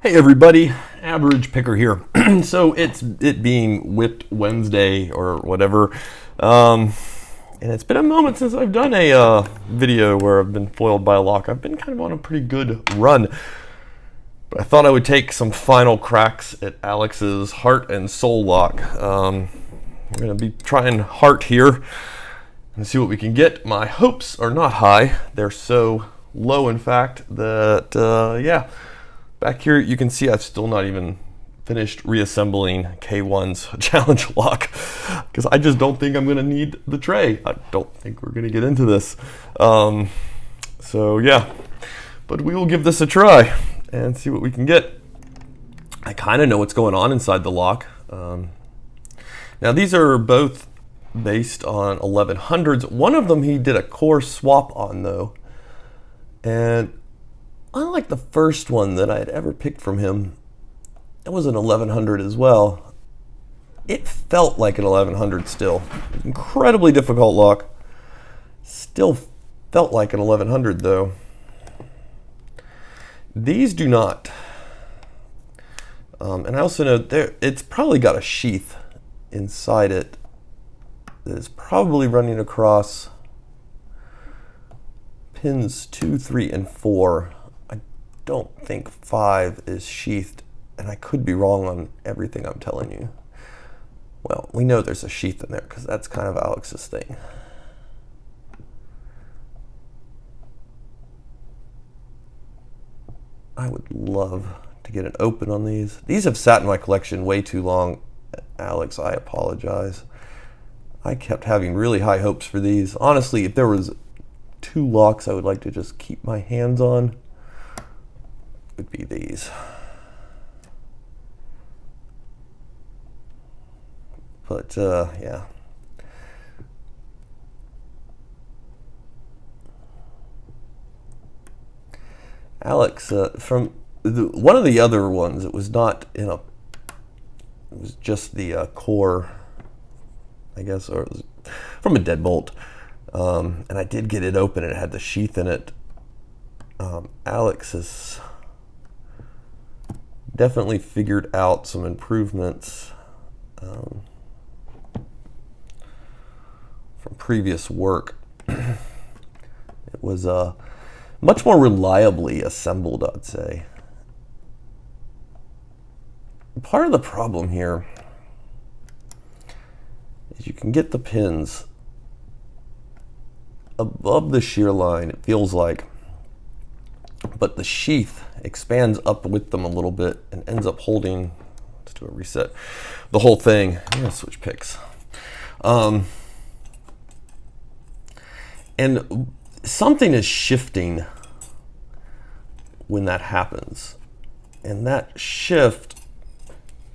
Hey everybody, Average Picker here. So it being Whipped Wednesday or whatever, and it's been a moment since I've done a video where I've been foiled by a lock. I've been kind of on a pretty good run, but I thought I would take some final cracks at Alex's Heart and Soul lock. We're going to be trying Heart here and see what we can get. My hopes are not high. They're so low, in fact, that yeah. Back here, you can see I've still not even finished reassembling K1's challenge lock because I just don't think I'm going to need the tray. I don't think we're going to get into this. So yeah, but we will give this a try and see what we can get. I kind of know what's going on inside the lock. Now these are both based on 1100s. One of them he did a core swap on though, and unlike the first one that I had ever picked from him, it was an 1100 as well. It felt like an 1100 still. Incredibly difficult lock. Still felt like an 1100 though. These do not. And I also know it's probably got a sheath inside it that is probably running across pins 2, 3, and 4. Don't think 5 is sheathed, and I could be wrong on everything I'm telling you. Well, we know there's a sheath in there because that's kind of Alex's thing. I would love to get an open on these. These have sat in my collection way too long. Alex, I apologize. I kept having really high hopes for these. Honestly, if there was 2 locks I would like to just keep my hands on, would be these. But yeah. Alex, from one of the other ones, it was not in a, it was just the core, I guess, or it was from a deadbolt. And I did get it open and it had the sheath in it. Alex is definitely figured out some improvements from previous work. It was much more reliably assembled, I'd say. Part of the problem here is you can get the pins above the shear line, it feels like, but the sheath expands up with them a little bit and ends up holding, let's do a reset, the whole thing. I'm gonna switch picks. And something is shifting when that happens. And that shift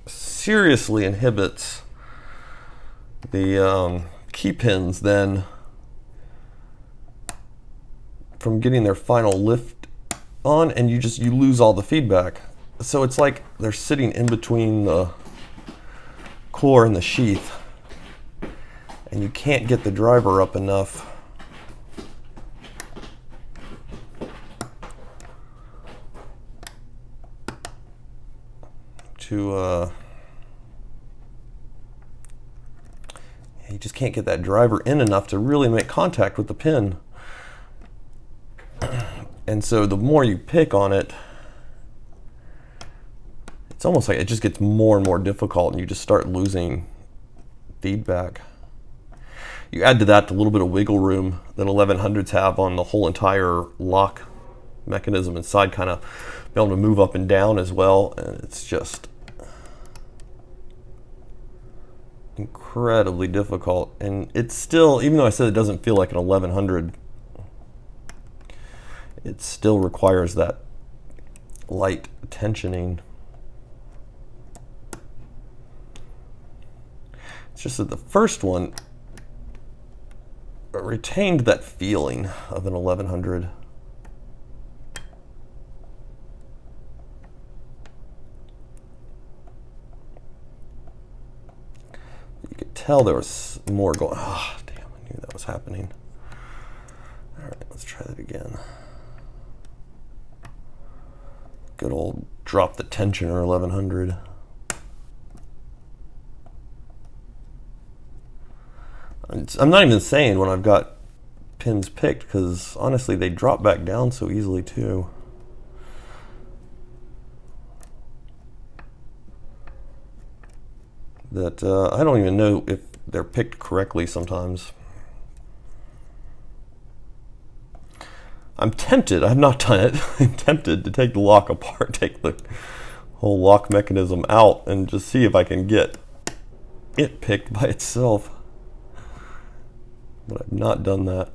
seriously inhibits the key pins then from getting their final lift on, and you lose all the feedback. So it's like they're sitting in between the core and the sheath, and you can't get the driver up enough to you just can't get that driver in enough to really make contact with the pin. And so the more you pick on it, it's almost like it just gets more and more difficult and you just start losing feedback. You add to that the little bit of wiggle room that 1100s have on the whole entire lock mechanism inside, kind of be able to move up and down as well, and it's just incredibly difficult. And it's still, even though I said it doesn't feel like an 1100, it still requires that light tensioning. It's just that the first one retained that feeling of an 1100. You could tell there was more going. Oh, damn, I knew that was happening. All right, let's try that again. Good old drop the tensioner 1100. I'm not even saying when I've got pins picked, because honestly they drop back down so easily too. That I don't even know if they're picked correctly sometimes. I'm tempted, I've not done it, I'm tempted to take the lock apart, take the whole lock mechanism out and just see if I can get it picked by itself. But I've not done that.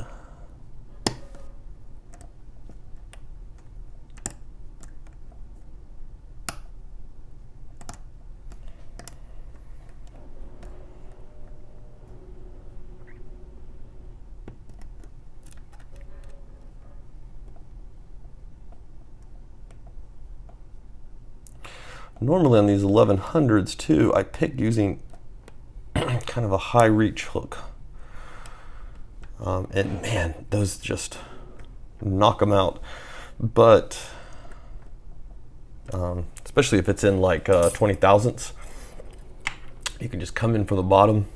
Normally on these 1100s too, I pick using kind of a high reach hook. And man, those just knock them out. But especially if it's in like 20 thousandths, you can just come in from the bottom.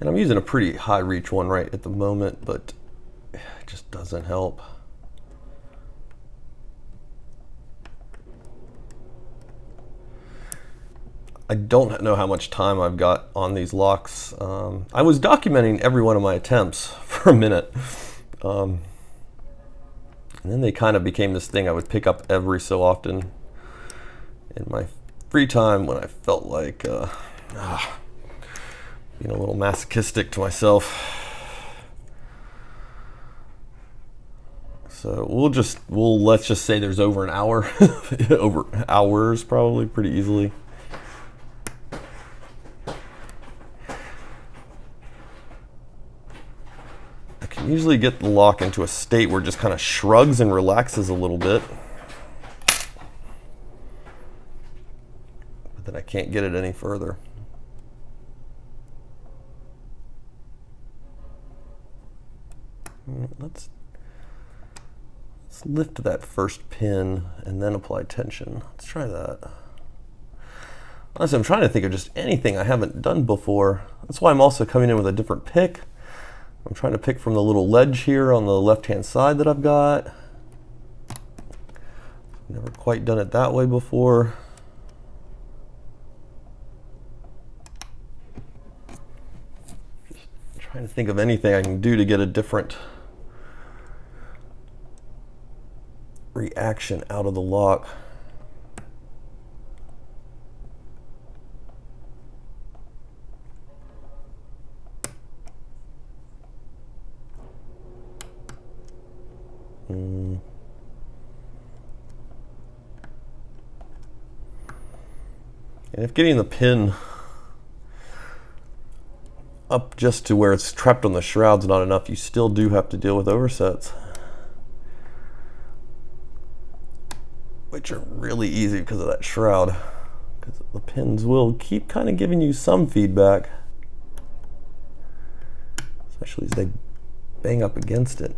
And I'm using a pretty high reach one right at the moment, but it just doesn't help. I don't know how much time I've got on these locks. I was documenting every one of my attempts for a minute. And then they kind of became this thing I would pick up every so often in my free time when I felt like being a little masochistic to myself. So let's just say there's over an hour, over hours probably pretty easily. Usually get the lock into a state where it just kind of shrugs and relaxes a little bit. But then I can't get it any further. Let's lift that first pin and then apply tension. Let's try that. Honestly, I'm trying to think of just anything I haven't done before. That's why I'm also coming in with a different pick. I'm trying to pick from the little ledge here on the left-hand side that I've got. Never quite done it that way before. Just trying to think of anything I can do to get a different reaction out of the lock. And if getting the pin up just to where it's trapped on the shroud's not enough, you still do have to deal with oversets, which are really easy because of that shroud, because the pins will keep kind of giving you some feedback, especially as they bang up against it.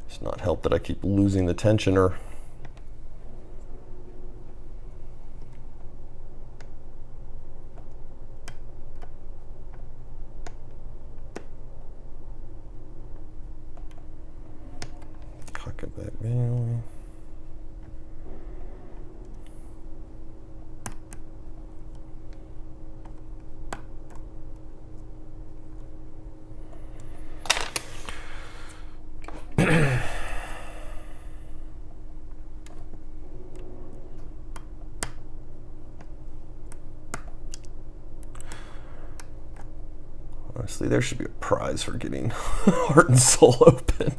It's not help that I keep losing the tensioner. Cock it back down. Honestly, there should be a prize for getting Heart and Soul open.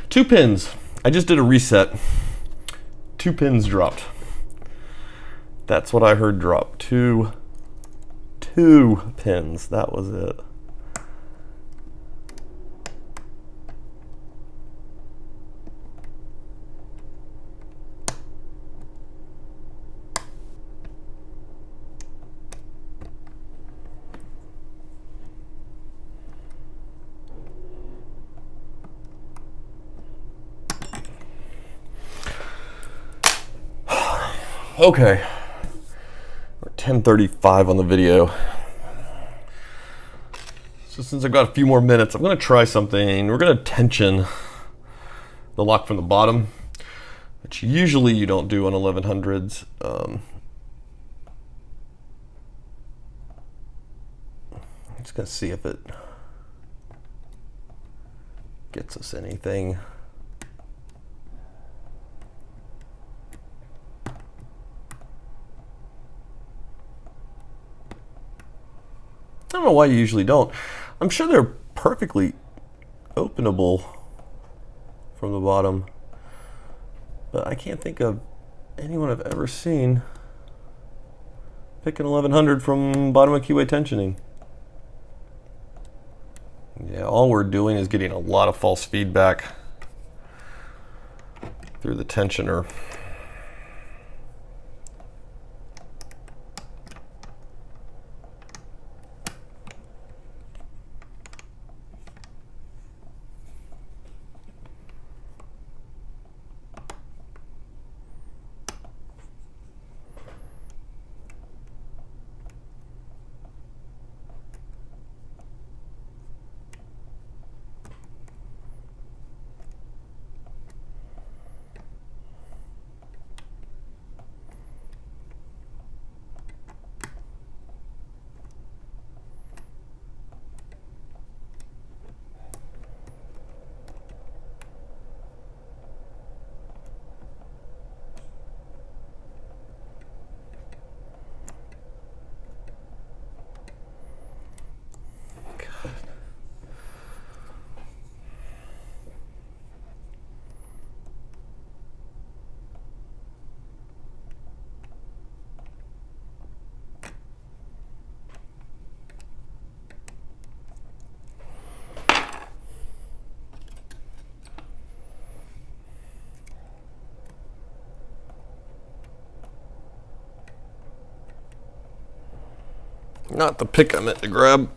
Two pins. I just did a reset. 2 pins dropped. That's what I heard drop. Two pins. That was it. Okay, we're 10:35 on the video. So since I've got a few more minutes, I'm gonna try something. We're gonna tension the lock from the bottom, which usually you don't do on 1100s. I'm just gonna see if it gets us anything. I don't know why you usually don't. I'm sure they're perfectly openable from the bottom, but I can't think of anyone I've ever seen pick an 1100 from bottom of keyway tensioning. Yeah, all we're doing is getting a lot of false feedback through the tensioner. Not the pick I meant to grab.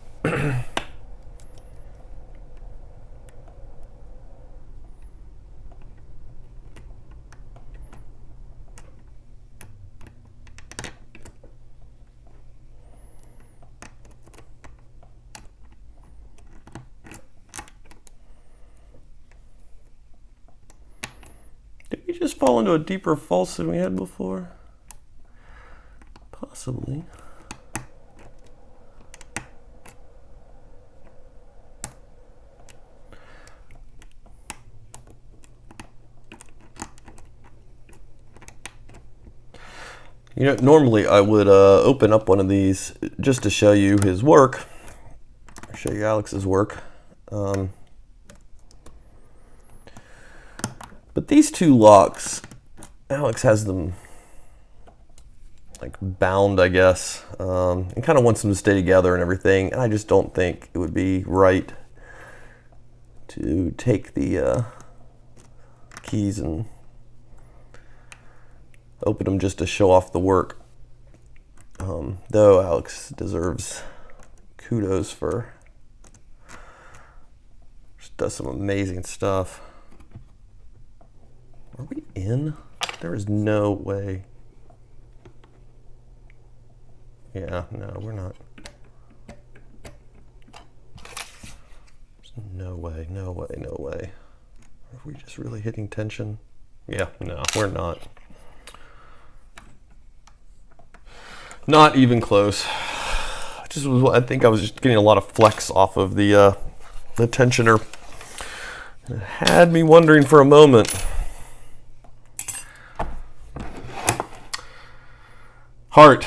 Did we just fall into a deeper false than we had before? Possibly. You know, normally I would open up one of these just to show you his work, show you Alex's work. But these two locks, Alex has them like bound, I guess, and kind of wants them to stay together and everything. And I just don't think it would be right to take the keys and open them just to show off the work. Though Alex deserves kudos for just does some amazing stuff. Are we in? There is no way. Yeah, no, we're not. There's no way, no way, no way. Are we just really hitting tension? Yeah, no, we're not. Not even close. I think I was just getting a lot of flex off of the tensioner. It had me wondering for a moment. Heart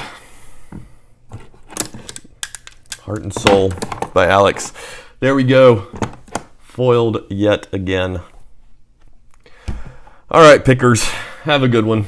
and Soul by Alex. There we go. Foiled yet again. All right, pickers, have a good one.